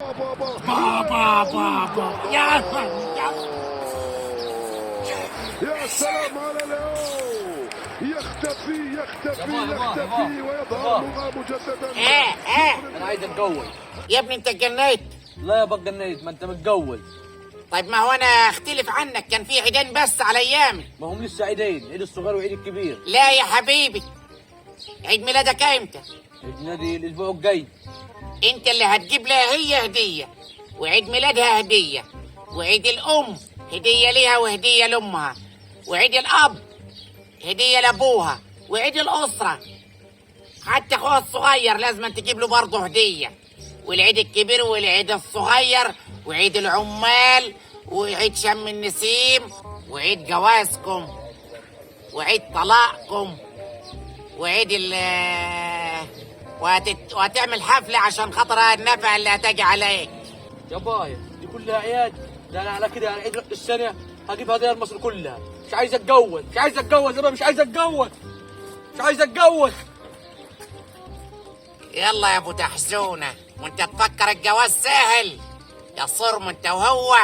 بابا بابا يا يا سلام على اليوم. يختفي ويظهر مجددا. انا عايز اتجوز. يا ابني انت اتجنيت. لا يا بقى جنيت، ما انت متجوز. طيب ما هو انا اختلف عنك، كان في عيدين بس على ايامي. ما هم لسه عيدين، عيد الصغير وعيد الكبير. لا يا حبيبي، عيد ميلادك امتى؟ عيد ميلادي الاسبوع الجاي. انت اللي هتجيب لها هي هديه، وعيد ميلادها هديه، وعيد الام هديه ليها وهديه لامها، وعيد الاب هديه لابوها، وعيد الاسره حتى اخوها الصغير لازم تجيب له برضه هديه، والعيد الكبير والعيد الصغير وعيد العمال وعيد شم النسيم وعيد جوازكم وعيد طلاقكم وعيد وهتعمل حفلة عشان خاطر النفع اللي هتجي عليك. يا بايا دي كلها عياد؟ ده انا على كده على عيد رأس السنه هجيب هدايا لمصر كلها. مش عايز اتجوز، مش عايز اتجوز يابا، مش عايز اتجوز، مش عايز اتجوز. يلا يا ابو تحزونة، وانت تفكر الجواز سهل يا صرم انت وهو.